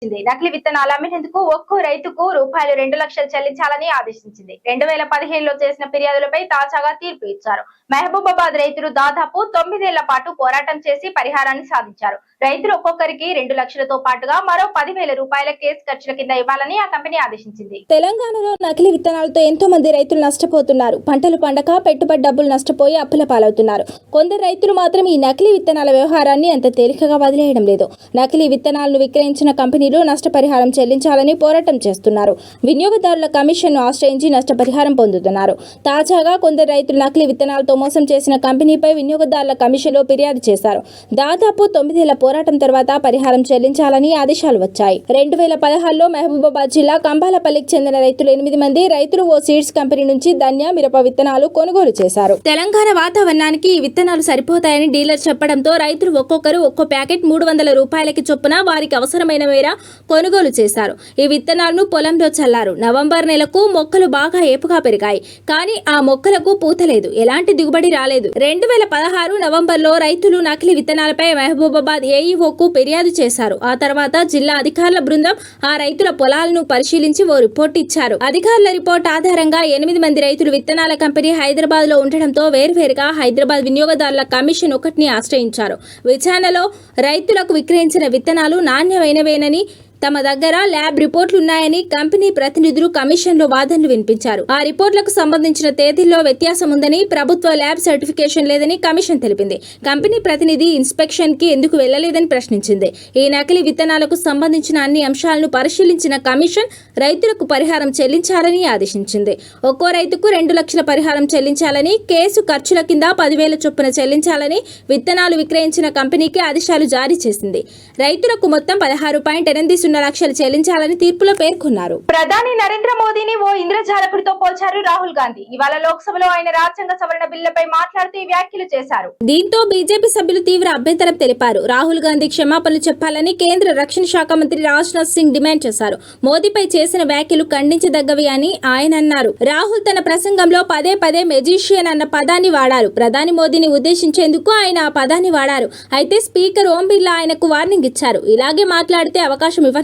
నకిలీ విత్తనాలు అమ్మినందుకు ఒక్కో రైతుకు రూపాయలు 2 లక్షలు చెల్లించాలని ఆదేశించింది. 2015లో చేసిన ఫిర్యాదులపై తాజాగా తీర్పు ఇచ్చారు. మహబూబాబాద్ రైతులు దాదాపు 9 ఏళ్ల పాటు పోరాటం చేసి పరిహారాన్ని సాధించారు. రైతులు ఒక్కొక్కరికి 2 లక్షలతో పాటుగా మరో 10,000 రూపాయల కేసు ఖర్చుల కింద ఇవ్వాలని ఆ కంపెనీ ఆదేశించింది. తెలంగాణలో నకిలీ విత్తనాలతో ఎంతో మంది రైతులు నష్టపోతున్నారు. పంటలు పండక పెట్టుబడి డబ్బులు నష్టపోయి అప్పుల పాలవుతున్నారు. కొందరు రైతులు మాత్రం ఈ నకిలీ విత్తనాల వ్యవహారాన్ని అంత తేలికగా వదిలేయడం లేదు. నకిలీ విత్తనాలను విక్రయించిన కంపెనీలు నష్టపరిహారం చెల్లించాలని పోరాటం చేస్తున్నారు. వినియోగదారుల కమిషన్ను ఆశ్రయించి నష్టపరిహారం పొందుతున్నారు. తాజాగా కొందరు రైతులు నకిలీ విత్తనాలతో మోసం చేసిన కంపెనీపై వినియోగదారుల కమిషన్లో ఫిర్యాదు చేశారు. దాదాపు 9 ఏళ్ల పోరాటం తర్వాత పరిహారం చెల్లించాలని ఆదేశాలు వచ్చాయి. 2016లో మహబూబాబాద్ జిల్లా కంబాలపల్లికి చెందిన రైతులు 8 మంది రైతులు ఓ సీడ్స్ కంపెనీ నుంచి ధన్య, మిరప విత్తనాలు కొనుగోలు చేశారు. తెలంగాణ వాతావరణానికి ఈ విత్తనాలు సరిపోతాయని డీలర్ చెప్పడంతో రైతులు ఒక్కొక్కరు ఒక్కో ప్యాకెట్ 300 రూపాయలకి చొప్పున వారికి అవసరమైన మేర కొనుగోలు చేశారు. ఈ విత్తనాలను పొలంలో చల్లారు. నవంబర్ నెలకు మొక్కలు బాగా ఏపుగా పెరిగాయి. కానీ ఆ మొక్కలకు పూత లేదు, ఎలాంటి దిగుబడి రాలేదు. 2016 నవంబర్లో రైతులు నకిలీ విత్తనాలపై మహబూబాబాద్ ఏఈఓకు ఫిర్యాదు చేశారు. ఆ తర్వాత జిల్లా అధికారుల బృందం ఆ రైతుల పొలాలను పరిశీలించి ఓ రిపోర్ట్ ఇచ్చారు. అధికారుల రిపోర్ట్ ఆధారంగా 8 మంది రైతులు విత్తనాల కంపెనీ హైదరాబాద్ లో ఉండటంతో వేర్వేరుగా హైదరాబాద్ వినియోగదారుల కమిషన్ ఒకటిని ఆశ్రయించారు. విచారణలో రైతులకు విక్రయించిన విత్తనాలు నాణ్యమైనవేనని, తమ దగ్గర ల్యాబ్ రిపోర్టులున్నాయని కంపెనీ ప్రతినిధులు కమిషన్లో వాదనలు వినిపించారు. ఆ రిపోర్టులకు సంబంధించిన తేదీల్లో వ్యత్యాసం ఉందని, ప్రభుత్వ ల్యాబ్ సర్టిఫికేషన్ లేదని కమిషన్ తెలిపింది. కంపెనీ ప్రతినిధి ఇన్స్పెక్షన్ కి ఎందుకు వెళ్లలేదని ప్రశ్నించింది. ఈ నకిలీ విత్తనాలకు సంబంధించిన అన్ని అంశాలను పరిశీలించిన కమిషన్ రైతులకు పరిహారం చెల్లించాలని ఆదేశించింది. ఒక్కో రైతుకు 2 లక్షల పరిహారం చెల్లించాలని, కేసు ఖర్చుల కింద 10,000 చొప్పున చెల్లించాలని విత్తనాలు విక్రయించిన కంపెనీకి ఆదేశాలు జారీ చేసింది. రైతులకు మొత్తం 16.8 లక్షలు చెల్లించాలని తీర్పులో పేర్కొన్నారు. ప్రధాని నరేంద్ర మోదీని ఓ ఇంద్రజాలకుడితో పోల్చారు రాహుల్ గాంధీ. ఇవాళ లోక్సభలో ఆయన రాజ్యాంగ సవరణ బిల్లుపై మాట్లాడుతూ ఈ వ్యాఖ్యలు చేశారు. దీంతో బీజేపీ సభ్యులు తీవ్ర అభ్యంతరం తెలిపారు. రాహుల్ గాంధీ క్షమాపణలు చెప్పాలని కేంద్ర రక్షణ శాఖ మంత్రి రాజ్నాథ్ సింగ్ డిమాండ్ చేశారు. మోదీపై చేసిన వ్యాఖ్యలు ఖండించదగ్గవి అని ఆయన అన్నారు. రాహుల్ తన ప్రసంగంలో పదే పదే మెజిషియన్ అన్న పదాన్ని వాడారు. ప్రధాని మోదీని ఉద్దేశించేందుకు ఆయన ఆ పదాన్ని వాడారు. అయితే స్పీకర్ ఓం బిర్లా ఆయనకు వార్నింగ్ ఇచ్చారు. ఇలాగే మాట్లాడితే అవకాశం ఇవ్వనున్నారు.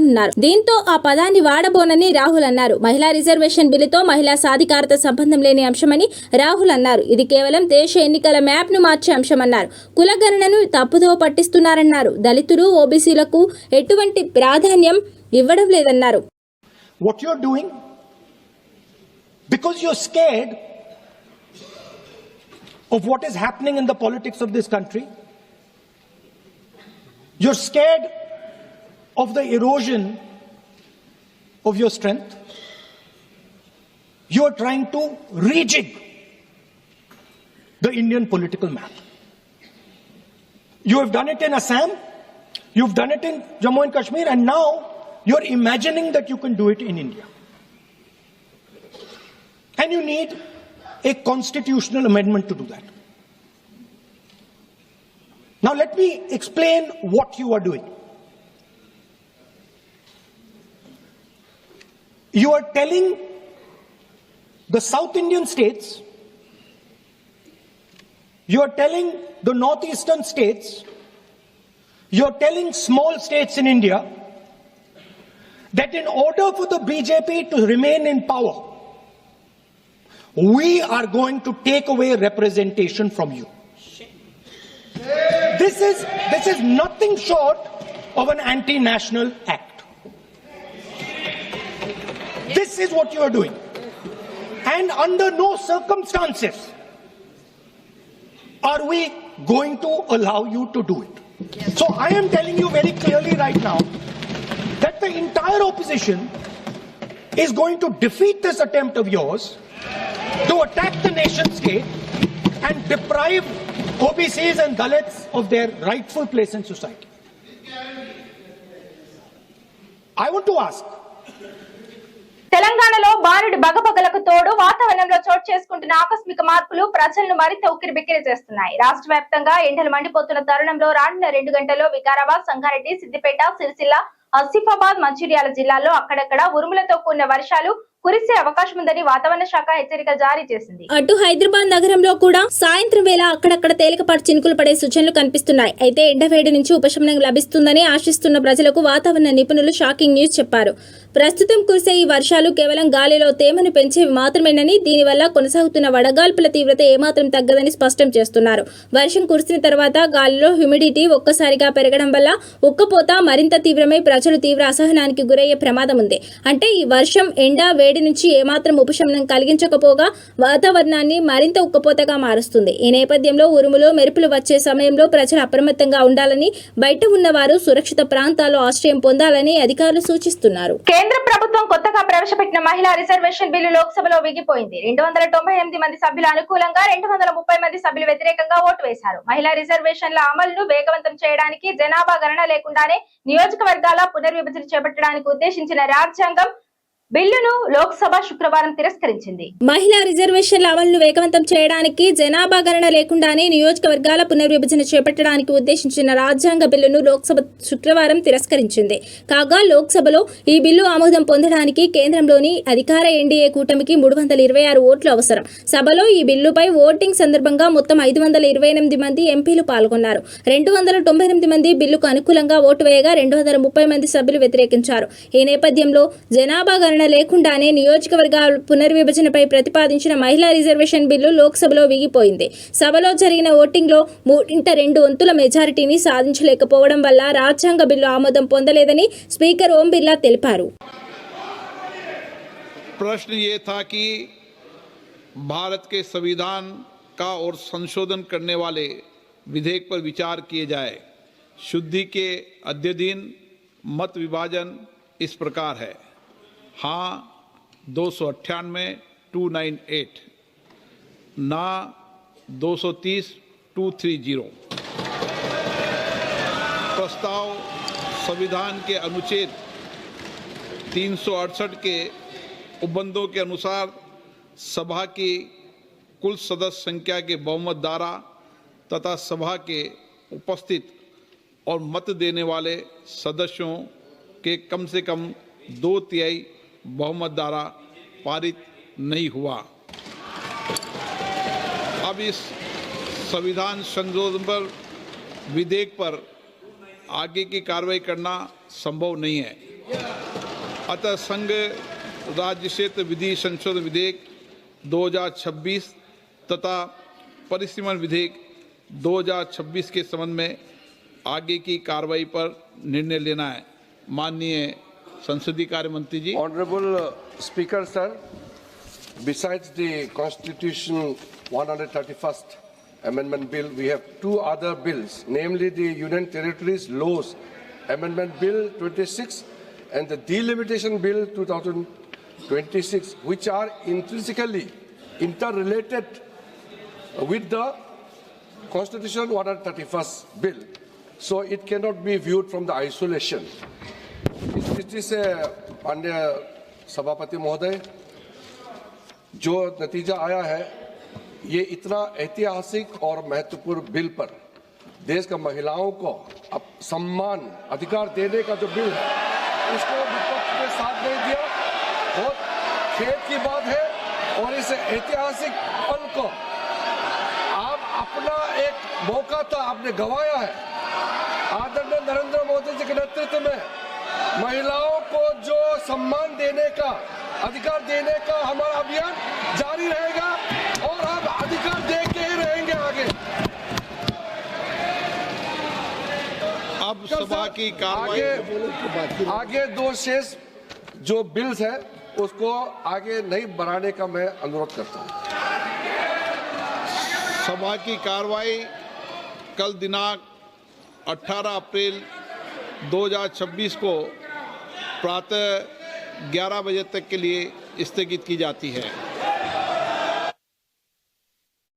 దీంతో ఆ పదాన్ని వాడబోనని రాహుల్ అన్నారు. మహిళా రిజర్వేషన్ బిల్లుతో మహిళా సాధికారత సంబంధం లేని అంశమని రాహుల్ అన్నారు. ఇది కేవలం దేశ ఎన్నికల మ్యాప్ ను మార్చే అంశమన్నారు. కులగణనను తప్పుదో పట్టిస్తున్నారన్నారు. దళితులు, ఓబీసీలకు ఎటువంటి ప్రాధాన్యం ఇవ్వడం లేదన్నారు. What you're doing, because you're scared of what is happening in the politics of this country, you're scared of the erosion of your strength, you are trying to rejig the Indian political map. You have done it in Assam, you've done it in Jammu and Kashmir, and now you're imagining that you can do it in India. And you need a constitutional amendment to do that. Now let me explain what you are doing. You are telling the South Indian states, you are telling the northeastern states, you are telling small states in India that in order for the BJP to remain in power, we are going to take away representation from you. This is nothing short of an anti-national act. This is what you are doing. And under no circumstances are we going to allow you to do it. So I am telling you very clearly right now that the entire opposition is going to defeat this attempt of yours to attack the nation state and deprive OBCs and Dalits of their rightful place in society. I want to ask, తెలంగాణలో బారుడు బగబగలకు తోడు వాతావరణంలో చోటు చేసుకుంటున్న ఆకస్మిక మార్పులు ప్రజలను మరింత ఉక్కిరిబిక్కిరి చేస్తున్నాయి. రాష్ట్ర వ్యాప్తంగా ఎండలు మండిపోతున్న తరుణంలో రానున్న 2 గంటల్లో వికారాబాద్, సంగారెడ్డి, సిద్దిపేట, సిరిసిల్ల, ఆసిఫాబాద్, మంచిర్యాల జిల్లాల్లో అక్కడక్కడ ఉరుములతో కూడిన వర్షాలు కురిసే అవకాశం ఉందని వాతావరణ శాఖ హెచ్చరిక జారీ చేసింది. అటు హైదరాబాద్ నగరంలో కూడా సాయంత్రం వేళ అక్కడక్కడ తేలికపాటి చినుకులు పడే సూచనలు కనిపిస్తున్నాయి. అయితే ఎండవేడి నుంచి ఉపశమనం లభిస్తుందని ఆశిస్తున్న ప్రజలకు వాతావరణ నిపుణులు షాకింగ్ న్యూస్ చెప్పారు. ప్రస్తుతం కురిసే ఈ వర్షాలు కేవలం గాలిలో తేమను పెంచేవి మాత్రమేనని, దీనివల్ల కొనసాగుతున్న వడగాల్పుల తీవ్రత ఏమాత్రం తగ్గదని స్పష్టం చేస్తున్నారు. వర్షం కురిసిన తర్వాత గాలిలో హ్యూమిడిటీ ఒక్కసారిగా పెరగడం వల్ల ఉక్కపోత మరింత తీవ్రమై ప్రజలు తీవ్ర అసహనానికి గురయ్యే ప్రమాదం ఉంది. అంటే ఈ వర్షం ఎండ వేడి నుంచి ఏమాత్రం ఉపశమనం కలిగించకపోగా వాతావరణాన్ని మరింత ఉక్కపోతగా మారుస్తుంది. ఈ నేపథ్యంలో ఉరుములు మెరుపులు వచ్చే సమయంలో ప్రజలు అప్రమత్తంగా ఉండాలని, బయట ఉన్నవారు సురక్షిత ప్రాంతాల్లో ఆశ్రయం పొందాలని అధికారులు సూచిస్తున్నారు. కేంద్ర ప్రభుత్వం కొత్తగా ప్రవేశపెట్టిన మహిళా రిజర్వేషన్ బిల్లు లోక్సభలో విగిపోయింది. 298 మంది సభ్యులు అనుకూలంగా, 230 మంది సభ్యులు వ్యతిరేకంగా ఓటు వేశారు. మహిళా రిజర్వేషన్ల అమలును వేగవంతం చేయడానికి, జనాభా గణన లేకుండానే నియోజకవర్గాల పునర్విభజన చేపట్టడానికి ఉద్దేశించిన రాజ్యాంగం బిల్లును లోక్సభ శుక్రవారం తిరస్కరించింది. మహిళా రిజర్వేషన్ల అమలును వేగవంతం చేయడానికి, జనాభా గణన లేకుండానే నియోజకవర్గాల పునర్విభజన చేపట్టడానికి ఉద్దేశించిన రాజ్యాంగ బిల్లును లోక్సభ శుక్రవారం తిరస్కరించింది. కాగా లోక్సభలో ఈ బిల్లు ఆమోదం పొందడానికి కేంద్రంలోని అధికార ఎన్డీఏ కూటమికి 326 ఓట్లు అవసరం. సభలో ఈ బిల్లుపై ఓటింగ్ సందర్భంగా మొత్తం 528 మంది ఎంపీలు పాల్గొన్నారు. 298 మంది బిల్లుకు అనుకూలంగా ఓటు వేయగా 230 మంది సభ్యులు వ్యతిరేకించారు. ఈ నేపథ్యంలో జనాభా గణన లేకుండానే నియోజకవర్గాల పునర్విభజనపై ప్రతిపాదించిన మహిళా రిజర్వేషన్ బిల్లు లోక్సభలో విగిపోయింది. సభలో జరిగిన ఓటింగ్లో 3/2 మెజారిటీని సాధించలేకపోవడం వల్ల రాజ్యాంగ బిల్లు ఆమోదం పొందలేదని స్పీకర్ ఓం బిర్లా తెలిపారు. प्रश्न ये था कि भारत के संविधान का और संशोधन करने वाले विधेयक पर विचार किए जाए। शुद्धि के अध्ययन मत विभाजन इस प्रकार है: हाँ 298 298, ना 230 230। प्रस्ताव संविधान के अनुच्छेद 368 के उपबंधों के अनुसार सभा की कुल सदस्य संख्या के बहुमत द्वारा तथा सभा के उपस्थित और मत देने वाले सदस्यों के कम से कम 2/3 बहुमत द्वारा पारित नहीं हुआ। अब इस संविधान संशोधन पर विधेयक पर आगे की कार्रवाई करना संभव नहीं है। अतः संघ राज्य क्षेत्र विधि संशोधन विधेयक 2026 तथा परिसीमन विधेयक 2026 के संबंध में आगे की कार्रवाई पर निर्णय लेना है। माननीय संसदीय कार्य मंत्री जी। Honorable Speaker sir, besides the Constitution 131st Amendment Bill, we have 2 other bills, namely the Union Territories Laws Amendment Bill 26 and the Delimitation Bill 2026, which are intrinsically interrelated with the Constitution 131st Bill. So it cannot be viewed from the isolation. इस दृष्टि से माननीय सभापति महोदय, जो नतीजा आया है, ये इतना ऐतिहासिक और महत्वपूर्ण बिल पर देश का महिलाओं को अब सम्मान अधिकार देने का जो बिल है, उसको विपक्ष ने साथ नहीं दिया। बहुत खेद की बात है। और इस ऐतिहासिक पल को आप अपना एक मौका था, आपने गंवाया है। आदरणीय नरेंद्र मोदी जी के नेतृत्व में महिलाओं को जो सम्मान देने का, अधिकार देने का हमारा अभियान जारी रहेगा और हम अधिकार दे के ही रहेंगे आगे। अब सभा की कार्रवाई आगे 2 शेष जो बिल्स है उसको आगे नहीं बढ़ाने का मैं अनुरोध करता हूँ। सभा की कार्रवाई कल दिनांक 18 अप्रैल 2026 को प्रातः 11 बजे तक के लिए स्थगित की जाती है।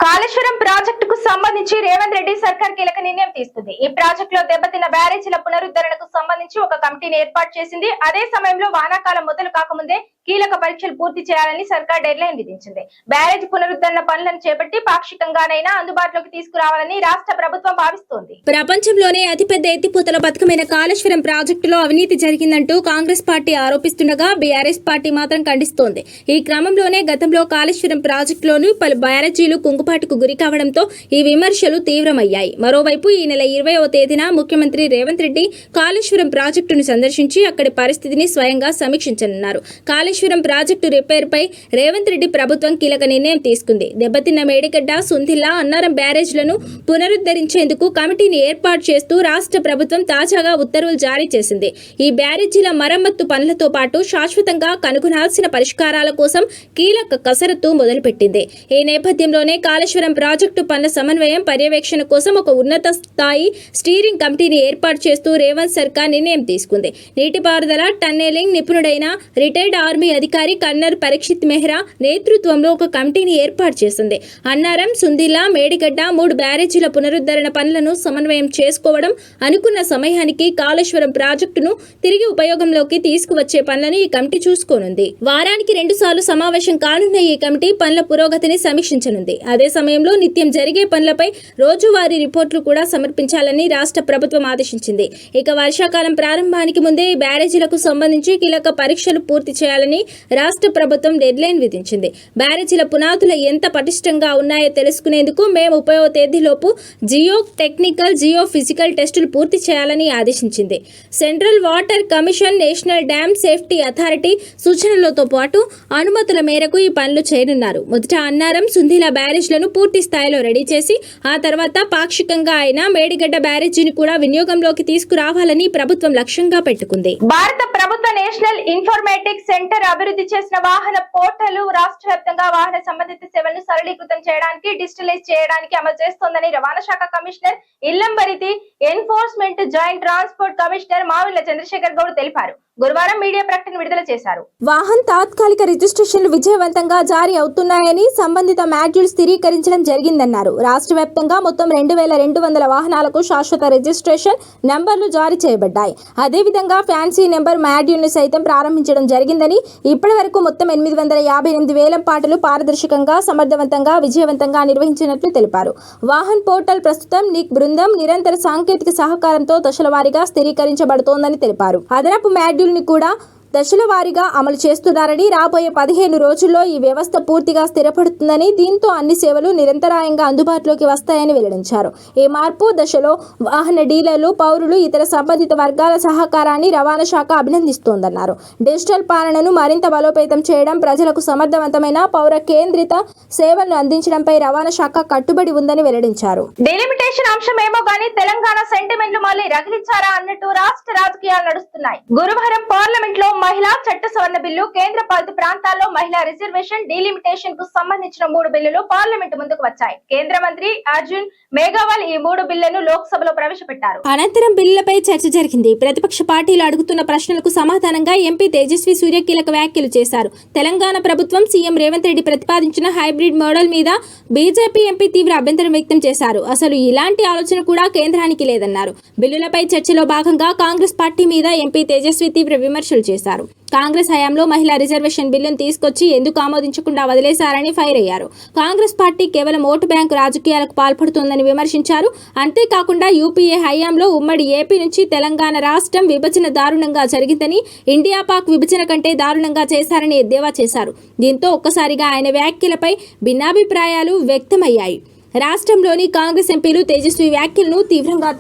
కాళేశ్వరం ప్రాజెక్టుకు సంబంధించి రేవంత్ రెడ్డి సర్కార్ కీలక నిర్ణయం తీసుకుంది. ఈ ప్రాజెక్టులో దెబ్బతిన్న బ్యారేజీల పునరుద్ధరణకు సంబంధించి ఒక కమిటీని ఏర్పాటు చేసింది. అదే సమయంలో వానాకాలం మొదలు కాకముందే కీలక పరీక్షలు పూర్తి చేయాలని సర్కార్ డెడ్ లైన్ విధించింది. బ్యారేజ్ పునరుద్ధరణ పనులను చేపట్టి పాక్షికంగానైనా అందుబాటులోకి తీసుకురావాలని రాష్ట్ర ప్రభుత్వం భావిస్తోంది. ప్రపంచంలోనే అతిపెద్ద ఎత్తిపోతల పథకమైన కాళేశ్వరం ప్రాజెక్టులో అవినీతి జరిగిందంటూ కాంగ్రెస్ పార్టీ ఆరోపిస్తుండగా బీఆర్ఎస్ పార్టీ మాత్రం ఖండిస్తోంది. ఈ క్రమంలోనే గతంలో కాళేశ్వరం ప్రాజెక్టులోని పలు బ్యారేజీలు కుంగుపాటుకు గురి కావడంతో ఈ విమర్శలు తీవ్రమయ్యాయి. మరోవైపు ఈ నెల 20వ తేదీన ముఖ్యమంత్రి రేవంత్ రెడ్డి కాళేశ్వరం ప్రాజెక్టును సందర్శించి అక్కడి పరిస్థితిని స్వయంగా సమీక్షించనున్నారు. కాళేశ్వరం ప్రాజెక్టు రిపేర్పై రేవంత్ రెడ్డి ప్రభుత్వం కీలక నిర్ణయం తీసుకుంది. దెబ్బతిన్న మేడిగడ్డ, సుందిల్లా, అన్నారం బ్యారేజ్లను పునరుద్ధరించేందుకు కమిటీని ఏర్పాటు చేస్తూ రాష్ట్ర ప్రభుత్వం తాజాగా ఉత్తర్వులు జారీ చేసింది. ఈ బ్యారేజీల మరమ్మత్తు పనులతో పాటు శాశ్వతంగా కనుగొనాల్సిన పరిష్కారాల కోసం కీలక కసరత్తు మొదలుపెట్టింది. ఈ నేపథ్యంలోనే కాళేశ్వరం ప్రాజెక్టు పనుల సమన్వయం, పర్యవేక్షణ కోసం ఒక ఉన్నత స్థాయి స్టీరింగ్ కమిటీని ఏర్పాటు చేస్తూ రేవంత్ సర్కార్ నిర్ణయం తీసుకుంది. నీటిపారుదల, టన్నెలింగ్ నిపుణుడైన రిటైర్డ్ ఆర్మీ అధికారి కర్నల్ పరీక్షిత్ మెహ్రా నేతృత్వంలో ఒక కమిటీని ఏర్పాటు చేసింది. అన్నారం, సుందిల్లా, మేడిగడ్డ 3 బ్యారేజీల పునరుద్ధరణ పనులను సమన్వయం చేసుకోవడం, అనుకున్న సమయానికి కాళేశ్వరం ప్రాజెక్టును తిరిగి ఉపయోగంలోకి తీసుకువచ్చే పనులను ఈ కమిటీ చూసుకోనుంది. వారానికి 2 సార్లు సమావేశం కానున్న ఈ కమిటీ పనుల పురోగతిని సమీక్షించనుంది. అదే సమయంలో నిత్యం జరిగే పనులపై రోజువారీ రిపోర్టులు కూడా సమర్పించాలని రాష్ట్ర ప్రభుత్వం ఆదేశించింది. ఇక వర్షాకాలం ప్రారంభానికి ముందే ఈ బ్యారేజీలకు సంబంధించి కీలక పరీక్షలు పూర్తి చేయాలని రాష్ట్ర ప్రభుత్వం డెడ్ లైన్ విధించింది. బ్యారేజీల పునాదులు ఎంత పటిష్టంగా ఉన్నాయో తెలుసుకునేందుకు మే 30వ తేదీలోపు జియో టెక్నికల్, జియో ఫిజికల్ టెస్టులు పూర్తి చేయాలని ఆదేశించింది. Central water commission, national dam safety authority సూచనలతో పాటు అనుమతుల మేరకు ఈ పనులు చేయనున్నారు. మొదట అన్నారం, సుందిల్లా బ్యారేజ్లను పూర్తి స్థాయిలో రెడీ చేసి ఆ తర్వాత పాక్షికంగా అయిన మేడిగడ్డ బ్యారేజీని కూడా వినియోగంలోకి తీసుకురావాలని ప్రభుత్వం లక్ష్యంగా పెట్టుకుంది. భారత ప్రభుత్వ నేషనల్ ఇన్ఫర్మేటిక్స్ సెంటర్ అభివృద్ధి చేసిన వాహన పోర్టల్ రాష్ట్ర వ్యాప్తంగా వాహన సంబంధిత సేవలను సరళీకృతం చేయడానికి, డిజిటలైజ్ చేయడానికి అమలు చేస్తోందని రవాణా శాఖ commissioner Ilambarithi, enforcement joint transport commissioner Mavilla Chandrasekhar Goud తెలిపారు. గురువారం మీడియా ప్రకటన విడుదల చేశారు. వాహన్ తాత్కాలిక రిజిస్ట్రేషన్లు విజయవంతంగా జారీ అవుతున్నాయని సంబంధిత మాడ్యూల్ స్థిరీకరించడం జరిగిందన్నారు. రాష్ట్ర వ్యాప్తంగా మొత్తం 2200 వాహనాలకు శాశ్వత రిజిస్ట్రేషన్ నంబర్లు జారీ చేయబడ్డాయి. అదేవిధంగా ఫ్యాన్సీ నెంబర్ మాడ్యూల్ను సైతం ప్రారంభించడం జరిగిందని, ఇప్పటి వరకు మొత్తం 858 వేలం పాటలు పారదర్శకంగా, సమర్థవంతంగా, విజయవంతంగా నిర్వహించినట్లు తెలిపారు. వాహన్ పోర్టల్ ప్రస్తుతం నిక్ బృందం నిరంతర సాంకేతిక సహకారంతో దశల వారీగా స్థిరీకరించబడుతోందని తెలిపారు. అదనపు మాడ్యూల్ ని కూడా దశల వారీగా అమలు చేస్తున్నారని, రాబోయే 15 రోజుల్లో ఈ వ్యవస్థ పూర్తిగా స్థిరపడుతుందని, దీంతో అన్ని సేవలు నిరంతరాయంగా అందుబాటులోకి వస్తాయని వెల్లడించారు. ఈ మార్పు దశలో వాహన డీలర్లు, పౌరులు, ఇతర సంబంధిత వర్గాల సహకారాన్ని రవాణా శాఖ అభినందిస్తోందన్నారు. డిజిటల్ పాలనను మరింత బలోపేతం చేయడం, ప్రజలకు సమర్థవంతమైన పౌర కేంద్రిత సేవలను అందించడంపై రవాణా శాఖ కట్టుబడి ఉందని వెల్లడించారు. డెలిమిటేషన్ అంశమేమో గానీ తెలంగాణ సెంటిమెంట్లు మళ్ళీ రగిలించారా అన్నట్టు రాష్ట్ర రాజకీయాలు నడుస్తున్నాయి. గురువారం పార్లమెంట్ లో మహిళా చట్ట సవరణ బిల్లు, కేంద్ర పాలిత ప్రాంతాల్లో మహిళా రిజర్వేషన్, డీలిమిటేషన్ కు సంబంధించిన 3 బిల్లులు పార్లమెంట్ ముందుకు వచ్చాయి. కేంద్ర మంత్రి అర్జున్ మేఘవాల్ ఈ 3 బిల్లులను లోక్సభలో ప్రవేశపెట్టారు. అనంతరం బిల్లులపై చర్చ జరిగింది. ప్రతిపక్ష పార్టీలు అడుగుతున్న ప్రశ్నలకు సమాధానంగా ఎంపీ తేజస్వి సూర్య కీలక వ్యాఖ్యలు చేశారు. తెలంగాణ ప్రభుత్వం సీఎం రేవంత్ రెడ్డి ప్రతిపాదించిన హైబ్రిడ్ మోడల్ మీద బీజేపీ ఎంపీ తీవ్ర అభ్యంతరం వ్యక్తం చేశారు. అసలు ఇలాంటి ఆలోచన కూడా కేంద్రానికి లేదన్నారు. బిల్లులపై చర్చలో భాగంగా కాంగ్రెస్ పార్టీ మీద ఎంపీ తేజస్వి తీవ్ర విమర్శలు చేశారు. కాంగ్రెస్ హయాంలో మహిళా రిజర్వేషన్ బిల్లును తీసుకొచ్చి ఎందుకు ఆమోదించకుండా వదిలేశారని ఫైర్ అయ్యారు. కాంగ్రెస్ పార్టీ కేవలం ఓటు బ్యాంకు రాజకీయాలకు పాల్పడుతోందని విమర్శించారు. అంతేకాకుండా యూపీఏ హయాంలో ఉమ్మడి ఏపీ నుంచి తెలంగాణ రాష్ట్రం విభజన దారుణంగా జరిగిందని, ఇండియా పాక్ విభజన కంటే దారుణంగా చేశారని ఎద్దేవా చేశారు. దీంతో ఒక్కసారిగా ఆయన వ్యాఖ్యలపై భిన్నాభిప్రాయాలు వ్యక్తమయ్యాయి. రాష్ట్రంలోని కాంగ్రెస్ ఎంపీలు తేజస్వి వ్యాఖ్యలను తీవ్రంగా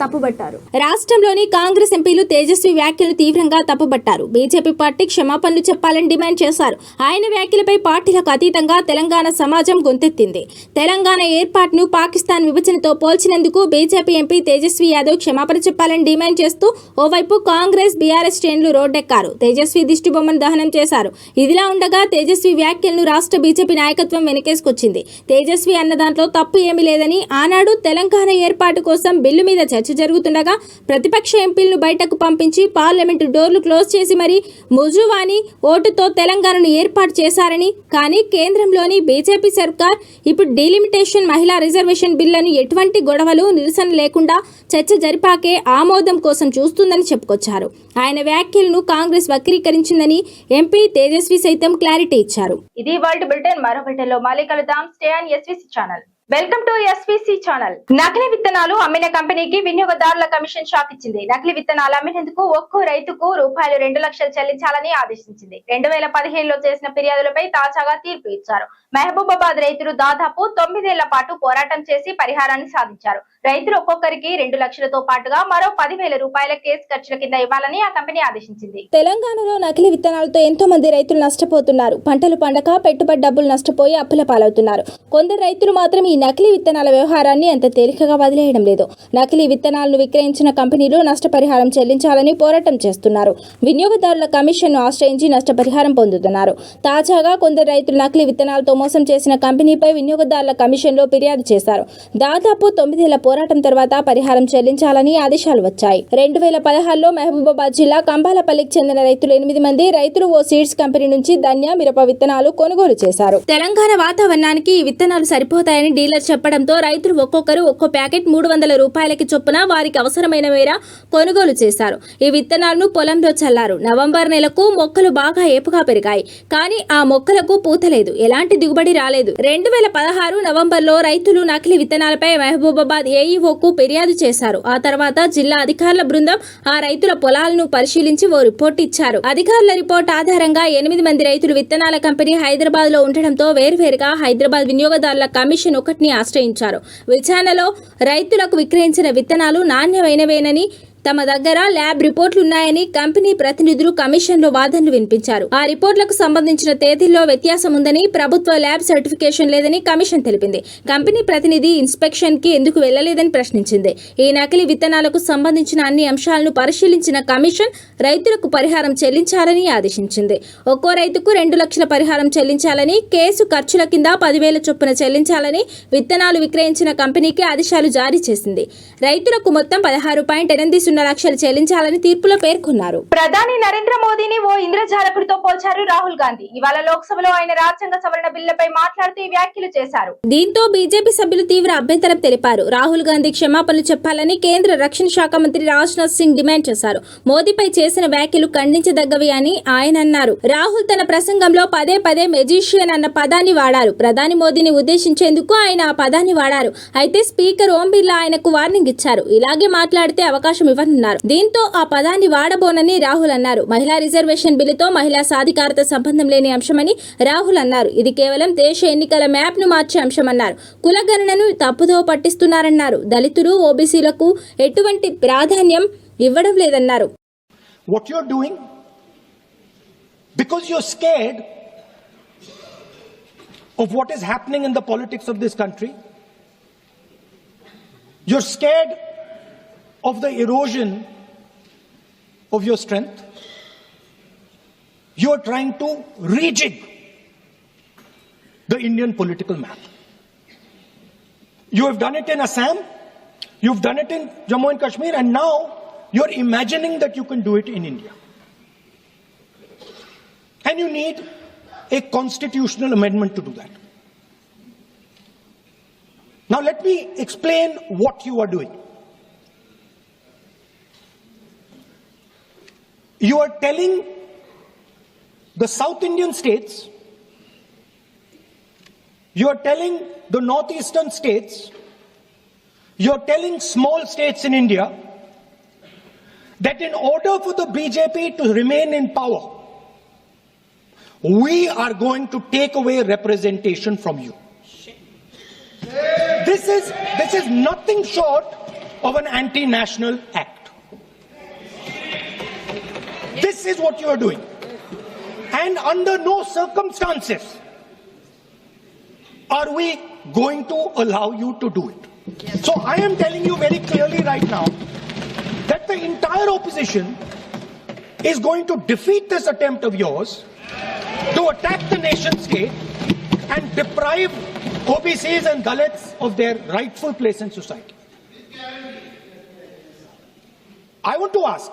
తప్పుబట్టారు. బీజేపీ పార్టీ క్షమాపణలు చెప్పాలని డిమాండ్ చేశారు. ఆయన వ్యాఖ్యలపై పార్టీలకు అతీతంగా తెలంగాణ సమాజం గొంతెత్తింది. తెలంగాణ ఏర్పాటును పాకిస్తాన్ విభజనతో పోల్చినందుకు బీజేపీ ఎంపీ తేజస్వి యాదవ్ క్షమాపణ చెప్పాలని డిమాండ్ చేస్తూ ఓవైపు కాంగ్రెస్, బీఆర్ఎస్ శ్రేణులు రోడ్డెక్కారు. తేజస్వి దిష్టి బొమ్మను దహనం చేశారు. ఇదిలా ఉండగా తేజస్వి వ్యాఖ్యలను రాష్ట్ర బీజేపీ నాయకత్వం వెనకేసుకొచ్చింది. తేజస్వి అన్న దాంట్లో తప్పు ఏమీ హామీ లేదని ఆనాడు తెలంగాణ ఏర్పాటు కోసం బిల్లు మీద చర్చ జరుగుతుండగా ప్రతిపక్ష ఎంపీలను బయటకు పంపించి పార్లమెంటు డోర్లు క్లోజ్ చేసి మరి ముజువాని ఓటుతో తెలంగాణను ఏర్పాటు చేశారని, కానీ కేంద్రంలోని బీజేపీ సర్కార్ ఇప్పుడు డీలిమిటేషన్ మహిళా రిజర్వేషన్ బిల్లును ఎటువంటి గొడవలు నిరసన లేకుండా చర్చ జరిపాకే ఆమోదం కోసం చూస్తుందని చెప్పుకొచ్చారు. ఆయన వ్యాఖ్యలను కాంగ్రెస్ వక్రీకరించిందని ఎంపీ తేజస్వి సైతం క్లారిటీ ఇచ్చారు. ఇది వరల్డ్ బులెటిన్. మరో బులెటిన్లో మళ్ళీ కలుద్దాం. Stay on SVC channel. Welcome to SVC channel. నకిలీ విత్తనాలు అమ్మిన కంపెనీకి వినియోగదారుల కమిషన్ షాక్ ఇచ్చింది. నకిలీ విత్తనాలు అమ్మినందుకు ఒక్కో రైతుకు ₹2 లక్షలు చెల్లించాలని ఆదేశించింది. 2015లో చేసిన ఫిర్యాదులపై తాజాగా తీర్పు ఇచ్చారు. మహబూబాబాద్ రైతులు దాదాపు 9 ఏళ్ల పాటు పోరాటం చేసి పరిహారాన్ని సాధించారు. రైతులు ఒక్కొక్కరికి 2 లక్షలతో పాటుగా మరో ₹10,000 కేసు ఖర్చుల కింద ఇవ్వాలని ఆ కంపెనీ ఆదేశించింది. తెలంగాణలో నకిలీ విత్తనాలతో ఎంతో మంది రైతులు నష్టపోతున్నారు. పంటలు పండక పెట్టుబడి డబ్బులు నష్టపోయి అప్పుల పాలవుతున్నారు. కొందరు రైతులు మాత్రం ఈ నకిలీ విత్తనాల వ్యవహారాన్ని అంత తేలికగా వదిలేయడం లేదు. నకిలీ విత్తనాలను విక్రయించిన కంపెనీలు నష్టపరిహారం చెల్లించాలని పోరాటం చేస్తున్నారు. వినియోగదారుల కమిషన్ను ఆశ్రయించి నష్టపరిహారం పొందుతున్నారు. తాజాగా కొందరు రైతులు నకిలీ విత్తనాలతో మోసం చేసిన కంపెనీపై వినియోగదారుల కమిషన్లో ఫిర్యాదు చేశారు. దాదాపు 9 ఏళ్ల పోరాటం తర్వాత పరిహారం చెల్లించాలని ఆదేశాలు వచ్చాయి. 2016లో మహబూబాబాద్ జిల్లా కంబాలపల్లికి చెందిన రైతులు 8 మంది రైతులు ఓ సీడ్స్ కంపెనీ నుంచి ధన్య, మిరప విత్తనాలు కొనుగోలు చేశారు. తెలంగాణ వాతావరణానికి ఈ విత్తనాలు సరిపోతాయని డీలర్ చెప్పడంతో రైతులు ఒక్కొక్కరు ఒక్కో ప్యాకెట్ ₹300 చొప్పున వారికి అవసరమైన మేర కొనుగోలు చేశారు. ఈ విత్తనాలను పొలంలో చల్లారు. నవంబర్ నెలకు మొక్కలు బాగా ఏపుగా పెరిగాయి. కానీ ఆ మొక్కలకు పూత లేదు, ఎలాంటి దిగుబడి రాలేదు. 2016 నవంబర్లో రైతులు నకిలీ విత్తనాలపై మహబూబాబాద్ ఏఈఓకు ఫిర్యాదు చేశారు. ఆ తర్వాత జిల్లా అధికారుల బృందం ఆ రైతుల పొలాలను పరిశీలించి ఓ రిపోర్ట్ ఇచ్చారు. అధికారుల రిపోర్ట్ ఆధారంగా 8 మంది రైతులు విత్తనాల కంపెనీ హైదరాబాద్ లో ఉండటంతో వేర్వేరుగా హైదరాబాద్ వినియోగదారుల కమిషన్ ఒకటిని ఆశ్రయించారు. విచారణలో రైతులకు విక్రయించిన విత్తనాలు నాణ్యమైనవేనని, తమ దగ్గర ల్యాబ్ రిపోర్టులున్నాయని కంపెనీ ప్రతినిధులు కమిషన్లో వాదనలు వినిపించారు. ఆ రిపోర్టులకు సంబంధించిన తేదీల్లో వ్యత్యాసం ఉందని, ప్రభుత్వ ల్యాబ్ సర్టిఫికేషన్ లేదని కమిషన్ తెలిపింది. కంపెనీ ప్రతినిధి ఇన్స్పెక్షన్ కి ఎందుకు వెళ్లలేదని ప్రశ్నించింది. ఈ నకిలీ విత్తనాలకు సంబంధించిన అన్ని అంశాలను పరిశీలించిన కమిషన్ రైతులకు పరిహారం చెల్లించాలని ఆదేశించింది. ఒక్కో రైతుకు 2 లక్షల పరిహారం చెల్లించాలని, కేసు ఖర్చుల కింద 10,000 చొప్పున చెల్లించాలని విత్తనాలు విక్రయించిన కంపెనీకి ఆదేశాలు జారీ చేసింది. రైతులకు మొత్తం 16.80 లక్షలు చెల్లించాలని తీర్పులో పేర్కొన్నారు. ప్రధాని నరేంద్ర మోదీని ఓ ఇంద్రజాలకుడితో పోల్చారు రాహుల్ గాంధీ. ఇవాళ లోక్సభలో ఆయన రాజ్యాంగ సవరణ బిల్లుపై మాట్లాడుతూ ఈ వ్యాఖ్యలు చేశారు. దీంతో బీజేపీ సభ్యులు తీవ్ర అభ్యంతరం తెలిపారు. రాహుల్ గాంధీ క్షమాపణలు చెప్పాలని కేంద్ర రక్షణ శాఖ మంత్రి రాజ్నాథ్ సింగ్ డిమాండ్ చేశారు. మోదీపై చేసిన వ్యాఖ్యలు ఖండించదగ్గవి అని ఆయన అన్నారు. రాహుల్ తన ప్రసంగంలో పదే మెజిషియన్ అన్న పదాన్ని వాడారు. ప్రధాని మోదీని ఉద్దేశించేందుకు ఆయన ఆ పదాన్ని వాడారు. అయితే స్పీకర్ ఓం బిర్లా ఆయనకు వార్నింగ్ ఇచ్చారు. ఇలాగే మాట్లాడితే అవకాశం ఇవ్వనున్నారు. దీంతో ఆ పదాన్ని వాడబోనని రాహుల్ అన్నారు. మహిళా రిజర్వేషన్ బిల్లుతో మహిళా సాధికారత సంబంధం లేని అంశమని రాహుల్ అన్నారు. ఇది కేవలం దేశ ఎన్నికల మ్యాప్ ను మార్చే అంశమన్నారు. కులగణనను తప్పుదో పట్టిస్తున్నారన్నారు. దళితులు, ఓబీసీలకు ఎటువంటి ప్రాధాన్యం ఇవ్వడం లేదన్నారు. What you're doing, because you're scared of what is happening in the politics of this country, you're scared of the erosion of your strength, you're trying to rejig the Indian political map. You have done it in Assam, you've done it in Jammu and Kashmir, and now you're imagining that you can do it in India. And you need a constitutional amendment to do that. Now let me explain what you are doing. You are telling the South Indian states, you are telling the northeastern states, you are telling small states in India that in order for the BJP to remain in power, we are going to take away representation from you. This is nothing short of an anti-national act. This is what you are doing. And under no circumstances are we going to allow you to do it. So I am telling you very clearly right now that the entire opposition is going to defeat this attempt of yours to attack the nation state and deprive OBCs and Dalits of their rightful place in society. I want to ask,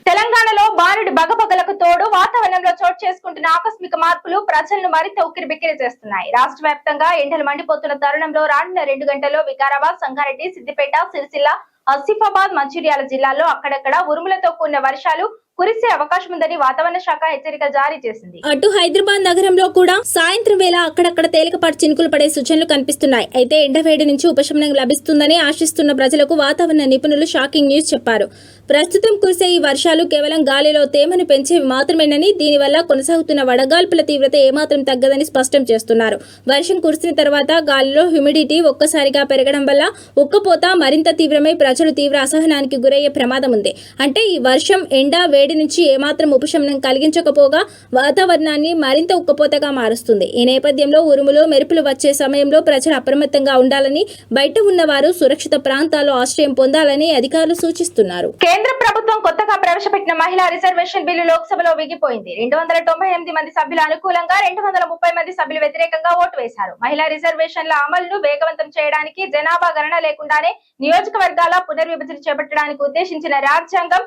తెలంగాణలో బారుడి బగబగలకు తోడు వాతావరణంలో చోటు చేసుకుంటున్న ఆకస్మిక మార్పులు ప్రజలను మరింత ఉక్కిరిబిక్కిరి చేస్తున్నాయి. రాష్ట్ర వ్యాప్తంగా ఎండలు మండిపోతున్న తరుణంలో రానున్న 2 గంటల్లో వికారాబాద్, సంగారెడ్డి, సిద్దిపేట, సిరిసిల్ల, ఆసిఫాబాద్, మంచిర్యాల జిల్లాల్లో అక్కడక్కడ ఉరుములతో కూడిన వర్షాలు కురిసే అవకాశం ఉందని వాతావరణ శాఖ హెచ్చరిక జారీ చేసింది. అటు హైదరాబాద్ నగరంలో కూడా సాయంత్రం వేళ అక్కడక్కడ తేలికపాటి చినుకులు పడే సూచనలు కనిపిస్తున్నాయి. అయితే ఎండవేడి నుంచి ఉపశమనం లభిస్తుందని ఆశిస్తున్న ప్రజలకు వాతావరణ నిపుణులు షాకింగ్ న్యూస్ చెప్పారు. ప్రస్తుతం కురిసే ఈ వర్షాలు కేవలం గాలిలో తేమను పెంచేవి మాత్రమేనని, దీనివల్ల కొనసాగుతున్న వడగాల్పుల తీవ్రత ఏమాత్రం తగ్గదని స్పష్టం చేస్తున్నారు. వర్షం కురిసిన తర్వాత గాలిలో హ్యూమిడిటీ ఒక్కసారిగా పెరగడం వల్ల ఉక్కపోత మరింత తీవ్రమై ప్రజలు తీవ్ర అసహనానికి గురయ్యే ప్రమాదం ఉంది. అంటే ఈ వర్షం, ఎండ, వేడి నుంచి ఏమాత్రం ఉపశమనం కలిగించకపోగా వాతావరణాన్ని మరింత ఉక్కపోతగా మారుస్తుంది. ఈ నేపథ్యంలో ఉరుములు, మెరుపులు వచ్చే సమయంలో ప్రజలు అప్రమత్తంగా ఉండాలని, బయట ఉన్నవారు సురక్షిత ప్రాంతాల్లో ఆశ్రయం పొందాలని అధికారులు సూచిస్తున్నారు. కేంద్ర ప్రభుత్వం కొత్తగా ప్రవేశపెట్టిన మహిళా రిజర్వేషన్ బిల్లు లోక్సభలో విగిపోయింది. 298 మంది సభ్యుల అనుకూలంగా, 230 మంది సభ్యులు వ్యతిరేకంగా ఓటు వేశారు. మహిళా రిజర్వేషన్ల అమలును వేగవంతం చేయడానికి, జనాభా గణన లేకుండానే నియోజకవర్గాల పునర్విభజన చేపట్టడానికి ఉద్దేశించిన రాజ్యాంగం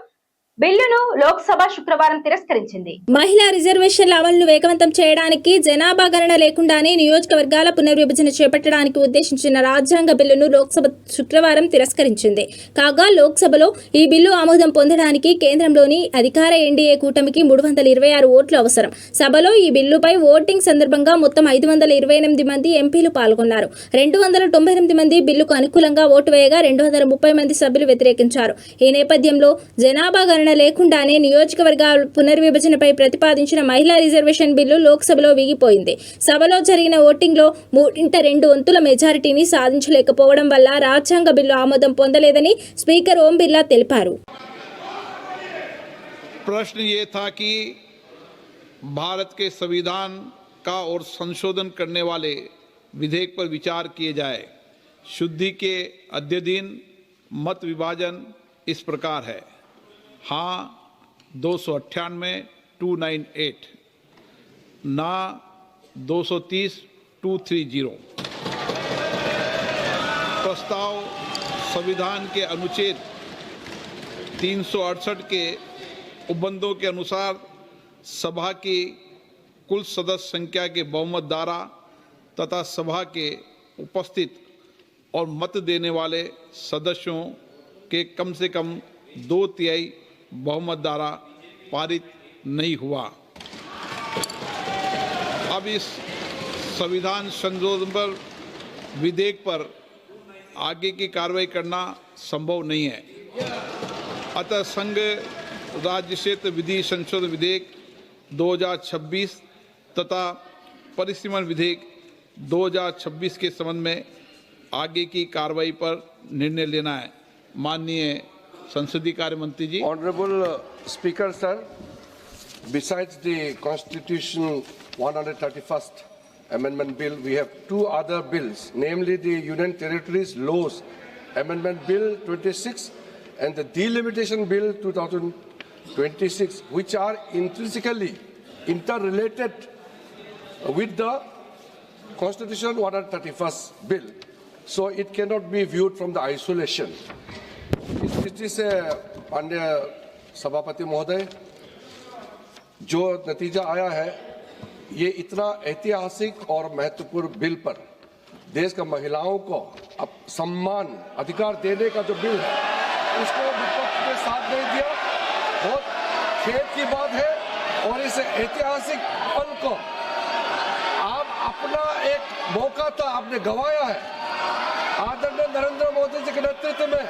బిల్లును లోక్సభ శుక్రవారం తిరస్కరించింది. మహిళా రిజర్వేషన్ల అమలును వేగవంతం చేయడానికి, జనాభా గణన లేకుండానే నియోజకవర్గాల పునర్విభజన చేపట్టడానికి ఉద్దేశించిన రాజ్యాంగ బిల్లును లోక్సభ శుక్రవారం తిరస్కరించింది. కాగా లోక్సభలో ఈ బిల్లు ఆమోదం పొందడానికి కేంద్రంలోని అధికార ఎన్డీఏ కూటమికి 326 ఓట్లు అవసరం. సభలో ఈ బిల్లుపై ఓటింగ్ సందర్భంగా మొత్తం 528 మంది ఎంపీలు పాల్గొన్నారు. 298 మంది బిల్లుకు అనుకూలంగా ఓటు వేయగా 230 మంది సభ్యులు వ్యతిరేకించారు. ఈ నేపథ్యంలో జనాభా గణన లేకుండానే నియోజకవర్గాల పునర్విభజనపై ప్రతిపాదించిన మహిళా రిజర్వేషన్ బిల్లు లోక్సభలో విగిపోయింది. సభలో జరిగిన ఓటింగ్లో 3/2 వంతుల మెజారిటీని సాధించలేకపోవడం వల్ల రాజ్యాంగ బిల్లు ఆమోదం పొందలేదని స్పీకర్ ఓం బిర్లా తెలిపారు. प्रश्न ये था कि भारत के संविधान का और संशोधन करने वाले विधेयक पर विचार किए जाए। शुद्धि के अध्ययन मत विभाजन इस प्रकार है: हाँ 298 298, ना 230 230। प्रस्ताव संविधान के अनुच्छेद 368 के उपबंधों के अनुसार सभा की कुल सदस्य संख्या के बहुमत द्वारा तथा सभा के उपस्थित और मत देने वाले सदस्यों के कम से कम 2/3 बहुमत द्वारा पारित नहीं हुआ। अब इस संविधान संशोधन पर विधेयक पर आगे की कार्रवाई करना संभव नहीं है। अतः संघ राज्य क्षेत्र विधि संशोधन विधेयक 2026 तथा परिसीमन विधेयक 2026 के संबंध में आगे की कार्रवाई पर निर्णय लेना है। माननीय संसदीय कार्य मंत्री जी। Honorable Speaker, sir, besides the Constitution 131st Amendment Bill, we have 2 other bills, namely the Union Territories Laws Amendment Bill 26 and the Delimitation Bill 2026, which are intrinsically interrelated with the Constitution 131st Bill. So it cannot be viewed from the isolation. इस स्थिति से माननीय सभापति महोदय, जो नतीजा आया है, ये इतना ऐतिहासिक और महत्वपूर्ण बिल पर देश का महिलाओं को अब सम्मान अधिकार देने का जो बिल है, उसको विपक्ष ने साथ नहीं दिया। बहुत खेद की बात है। और इस ऐतिहासिक पल को आप अपना एक मौका था, आपने गंवाया है। आदरणीय नरेंद्र मोदी जी के नेतृत्व में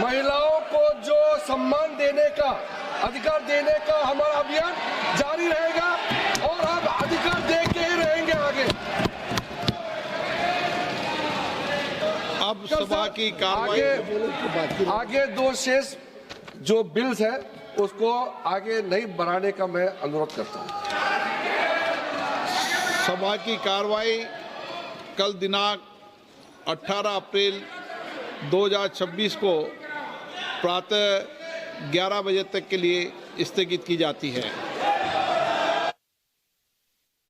महिलाओं को जो सम्मान देने का, अधिकार देने का हमारा अभियान जारी रहेगा और हम अधिकार दे के ही रहेंगे आगे। अब सभा की कार्रवाई आगे 2 शेष जो बिल्स है उसको आगे नहीं बढ़ाने का मैं अनुरोध करता हूँ। सभा की कार्रवाई कल दिनांक 18 अप्रैल 2026 को प्रातः 11 बजे तक के लिए स्थगित की जाती है।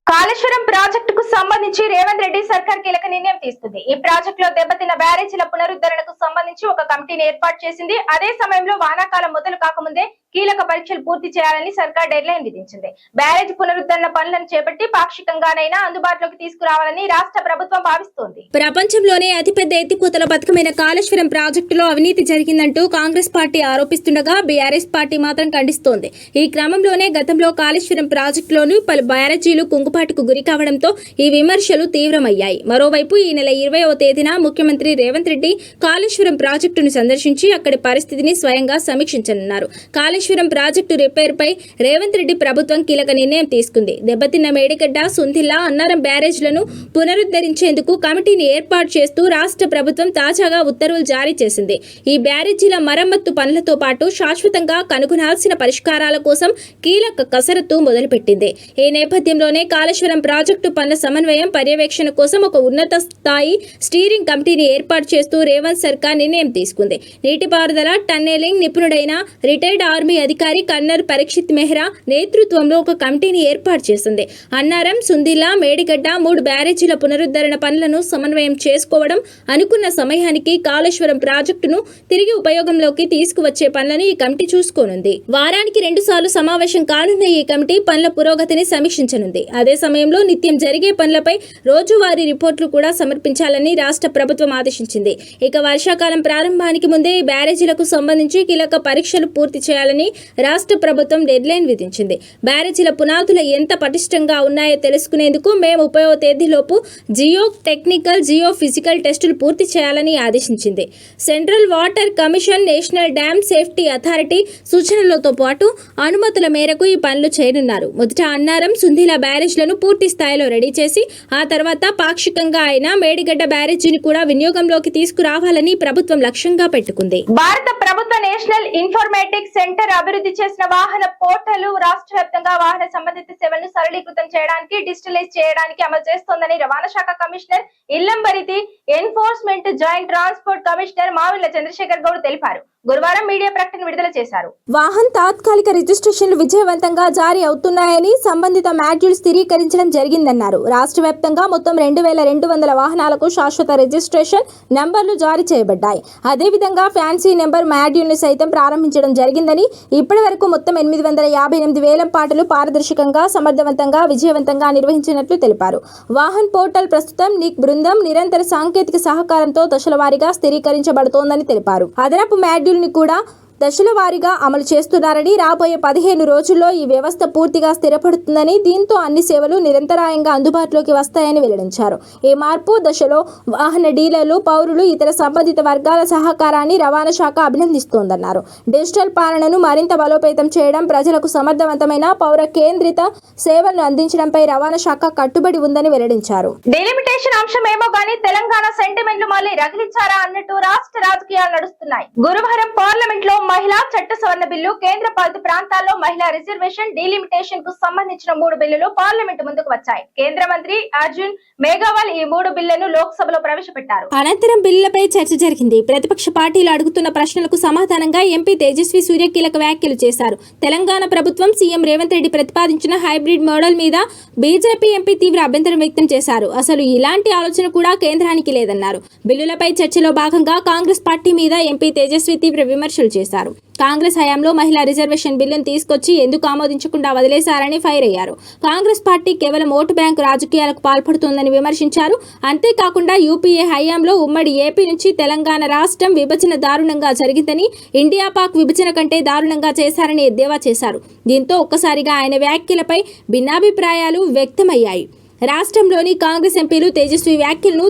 కాళేశ్వరం ప్రాజెక్టుకు కు సంబంధించి రేవంత్ రెడ్డి సర్కార్ కీలక నిర్ణయం తీసుకుంది. ఈ ప్రాజెక్టులో దెబ్బతిన్న బ్యారేజీల పునరుద్ధరణకు సంబంధించి ఒక కమిటీని ఏర్పాటు చేసింది. అదే సమయంలో వానాకాలం మొదలు కాకముందే కీలక పరీక్షలు పూర్తి చేయాలని సర్కార్ డెడ్ లైన్ విధించింది. బ్యారేజ్ పునరుద్ధరణ పనులను చేపట్టి పాక్షికంగానైనా అందుబాటులోకి తీసుకురావాలని రాష్ట్ర ప్రభుత్వం భావిస్తోంది. ప్రపంచంలోనే అతిపెద్ద ఎత్తిపోతల పథకమైన కాళేశ్వరం ప్రాజెక్టులో అవినీతి జరిగిందంటూ కాంగ్రెస్ పార్టీ ఆరోపిస్తుండగా బీఆర్ఎస్ పార్టీ మాత్రం ఖండిస్తోంది. ఈ క్రమంలోనే గతంలో కాళేశ్వరం ప్రాజెక్టులోని పలు బ్యారేజీలు కుంగుపాటుకు గురి కావడంతో ఈ విమర్శలు తీవ్రమయ్యాయి. మరోవైపు ఈ నెల 20వ తేదీన ముఖ్యమంత్రి రేవంత్ రెడ్డి కాళేశ్వరం ప్రాజెక్టును సందర్శించి అక్కడి పరిస్థితిని స్వయంగా సమీక్షించనున్నారు. కాళేశ్వరం ప్రాజెక్టు రిపేర్పై రేవంత్ రెడ్డి ప్రభుత్వం కీలక నిర్ణయం తీసుకుంది. దెబ్బతిన్న మేడిగడ్డ, సుందిల్లా, అన్నారం బ్యారేజ్లను పునరుద్ధరించేందుకు కమిటీని ఏర్పాటు చేస్తూ రాష్ట్ర ప్రభుత్వం తాజాగా ఉత్తర్వులు జారీ చేసింది. ఈ బ్యారేజీల మరమ్మత్తు పనులతో పాటు శాశ్వతంగా కనుగొనాల్సిన పరిష్కారాల కోసం కీలక కసరత్తు మొదలుపెట్టింది. ఈ నేపథ్యంలోనే కాళేశ్వరం ప్రాజెక్టు పనుల సమన్వయం, పర్యవేక్షణ కోసం ఒక ఉన్నత స్థాయి స్టీరింగ్ కమిటీని ఏర్పాటు చేస్తూ రేవంత్ సర్కార్ నిర్ణయం తీసుకుంది. నీటిపారుదల, టన్నెలింగ్ నిపుణుడైన రిటైర్డ్ ఆర్మీ అధికారి కర్నల్ పరీక్షిత్ మెహ్రా నేతృత్వంలో ఒక కమిటీని ఏర్పాటు చేసింది. అన్నారం, సుందిల్లా, మేడిగడ్డ 3 బ్యారేజీల పునరుద్ధరణ పనులను సమన్వయం చేసుకోవడం, అనుకున్న సమయానికి కాళేశ్వరం ప్రాజెక్టును తిరిగి ఉపయోగంలోకి తీసుకువచ్చే పనులను ఈ కమిటీ చూసుకోనుంది. వారానికి 2 సార్లు సమావేశం కానున్న ఈ కమిటీ పనుల పురోగతిని సమీక్షించనుంది. అదే సమయంలో నిత్యం జరిగే పనులపై రోజువారీ రిపోర్టులు కూడా సమర్పించాలని రాష్ట్ర ప్రభుత్వం ఆదేశించింది. ఇక వర్షాకాలం ప్రారంభానికి ముందే ఈ బ్యారేజీలకు సంబంధించి కీలక పరీక్షలు పూర్తి చేయాలని రాష్ట్ర ప్రభుత్వం డెడ్ లైన్ విధించింది. బ్యారేజీల పునాదులు ఎంత పటిష్టంగా ఉన్నాయో తెలుసుకునేందుకు మే 30వ తేదీలోపు జియో టెక్నికల్, జియో ఫిజికల్ టెస్టులు పూర్తి చేయాలని ఆదేశించింది. Central water commission, national dam safety authority సూచనలతో పాటు అనుమతుల మేరకు ఈ పనులు చేయనున్నారు. మొదట అన్నారం, సుందిల్లా బ్యారేజ్లను పూర్తి స్థాయిలో రెడీ చేసి ఆ తర్వాత పాక్షికంగా అయిన మేడిగడ్డ బ్యారేజీని కూడా వినియోగంలోకి తీసుకురావాలని ప్రభుత్వం లక్ష్యంగా పెట్టుకుంది. భారత ప్రభుత్వ నేషనల్ ఇన్ఫర్మేటిక్స్ సెంటర్ అభివృద్ధి చేసిన వాహన పోర్టల్ రాష్ట్ర వ్యాప్తంగా వాహన సంబంధిత సేవలను సరళీకృతం చేయడానికి, డిజిటలైజ్ చేయడానికి అమలు చేస్తోందని రవాణా శాఖ commissioner Ilambarithi, enforcement joint transport commissioner Mavilla Chandrasekhar Goud తెలిపారు. గురువారం మీడియా ప్రకటన విడుదల చేశారు. వాహన్ తాత్కాలిక రిజిస్ట్రేషన్లు విజయవంతంగా జారీ అవుతున్నాయని సంబంధిత మాడ్యూల్ స్థిరీకరించడం జరిగిందన్నారు. రాష్ట్ర వ్యాప్తంగా మొత్తం 2200 వాహనాలకు శాశ్వత రిజిస్ట్రేషన్ నంబర్లు జారీ చేయబడ్డాయి. అదేవిధంగా ఫ్యాన్సీ నెంబర్ మాడ్యూల్ని సైతం ప్రారంభించడం జరిగిందని, ఇప్పటి వరకు మొత్తం 858 వేలం పాటలు పారదర్శకంగా, సమర్థవంతంగా, విజయవంతంగా నిర్వహించినట్లు తెలిపారు. వాహన్ పోర్టల్ ప్రస్తుతం నిక్ బృందం నిరంతర సాంకేతిక సహకారంతో దశల వారీగా స్థిరీకరించబడుతోందని తెలిపారు. అదనపు మాడ్యూల్ని కూడా దశల వారీగా అమలు చేస్తున్నారని, రాబోయే 15 రోజుల్లో ఈ వ్యవస్థ పూర్తిగా స్థిరపడుతుందని, దీంతో అన్ని సేవలు నిరంతరాయంగా అందుబాటులోకి వస్తాయని వెల్లడించారు. ఈ మార్పు దశలో వాహన డీలర్లు, పౌరులు, ఇతర సంబంధిత వర్గాల సహకారాన్ని రవాణా శాఖ అభినందిస్తోందన్నారు. డిజిటల్ పాలనను మరింత బలోపేతం చేయడం, ప్రజలకు సమర్థవంతమైన పౌర కేంద్రిత సేవలను అందించడంపై రవాణా శాఖ కట్టుబడి ఉందని వెల్లడించారు. డెలిమిటేషన్ అంశం ఏమో గానీ తెలంగాణ సెంటిమెంట్లు మళ్ళీ రగిలించారా అన్నట్టు రాష్ట్ర రాజకీయాలు నడుస్తున్నాయి. గురువారం పార్లమెంట్ లో మహిళా చట్ట సవరణ బిల్లు, కేంద్ర పాలిత ప్రాంతాల్లో మహిళా రిజర్వేషన్, డీలిమిటేషన్ కు సంబంధించిన 3 బిల్లులు పార్లమెంట్ ముందుకు వచ్చాయి. కేంద్ర మంత్రి అర్జున్ మేఘవాల్ ఈ 3 బిల్లులను లోక్సభలో ప్రవేశపెట్టారు. అనంతరం బిల్లులపై చర్చ జరిగింది. ప్రతిపక్ష పార్టీలు అడుగుతున్న ప్రశ్నలకు సమాధానంగా ఎంపీ తేజస్వి సూర్య కీలక వ్యాఖ్యలు చేశారు. తెలంగాణ ప్రభుత్వం సీఎం రేవంత్ రెడ్డి ప్రతిపాదించిన హైబ్రిడ్ మోడల్ మీద బీజేపీ ఎంపీ తీవ్ర అభ్యంతరం వ్యక్తం చేశారు. అసలు ఇలాంటి ఆలోచన కూడా కేంద్రానికి లేదన్నారు. బిల్లులపై చర్చలో భాగంగా కాంగ్రెస్ పార్టీ మీద ఎంపీ తేజస్వి తీవ్ర విమర్శలు చేశారు. కాంగ్రెస్ హయాంలో మహిళా రిజర్వేషన్ బిల్లును తీసుకొచ్చి ఎందుకు ఆమోదించకుండా వదిలేశారని ఫైర్ అయ్యారు. కాంగ్రెస్ పార్టీ కేవలం ఓటు బ్యాంకు రాజకీయాలకు పాల్పడుతోందని విమర్శించారు. అంతేకాకుండా యూపీఏ హయాంలో ఉమ్మడి ఏపీ నుంచి తెలంగాణ రాష్ట్రం విభజన దారుణంగా జరిగిందని, ఇండియా పాక్ విభజన కంటే దారుణంగా చేశారని ఎద్దేవా చేశారు. దీంతో ఒక్కసారిగా ఆయన వ్యాఖ్యలపై భిన్నాభిప్రాయాలు వ్యక్తమయ్యాయి. రాష్ట్రంలోని కాంగ్రెస్ ఎంపీలు తేజస్వి వ్యాఖ్యలను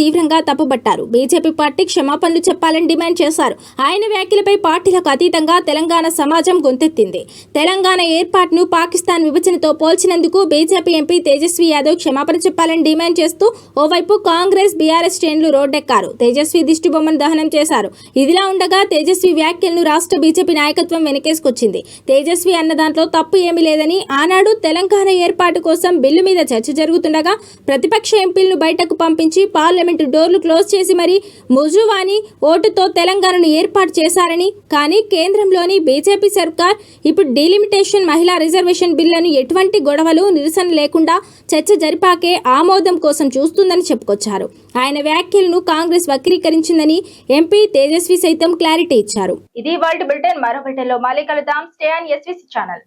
తీవ్రంగా తప్పుబట్టారు. బీజేపీ పార్టీ క్షమాపణలు చెప్పాలని డిమాండ్ చేశారు. ఆయన వ్యాఖ్యలపై పార్టీలకు అతీతంగా తెలంగాణ సమాజం గొంతెత్తింది. తెలంగాణ ఏర్పాటును పాకిస్తాన్ విభజనతో పోల్చినందుకు బీజేపీ ఎంపీ తేజస్వి యాదవ్ క్షమాపణ చెప్పాలని డిమాండ్ చేస్తూ ఓవైపు కాంగ్రెస్, బీఆర్ఎస్ శ్రేణులు రోడ్డెక్కారు. తేజస్వి దిష్టిబొమ్మను దహనం చేశారు. ఇదిలా ఉండగా తేజస్వి వ్యాఖ్యలను రాష్ట్ర బీజేపీ నాయకత్వం వెనకేసుకొచ్చింది. తేజస్వి అన్న దాంట్లో తప్పు ఏమీ లేదని, ఆనాడు తెలంగాణ ఏర్పాటు కోసం బిల్లు మీద చర్చ జరుగుతుండగా ప్రతిపక్ష ఎంపీలను బయటకు పంపించి పార్లమెంటు డోర్లు క్లోజ్ చేసి మరీ ముజువాని ఓటుతో తెలంగాణను ఏర్పాటు చేశారని, కానీ కేంద్రంలోని బీజేపీ సర్కార్ ఇప్పుడు డీలిమిటేషన్ మహిళా రిజర్వేషన్ బిల్లును ఎటువంటి గొడవలు నిరసన లేకుండా చర్చ జరిపాకే ఆమోదం కోసం చూస్తుందని చెప్పుకొచ్చారు. ఆయన వ్యాఖ్యలను కాంగ్రెస్ వక్రీకరించిందని ఎంపీ తేజస్వి సైతం క్లారిటీ ఇచ్చారు. ఇది వరల్డ్ బులెటిన్. మరో బులెటిన్లో మళ్ళీ కలుద్దాం. Stay on SVC channel.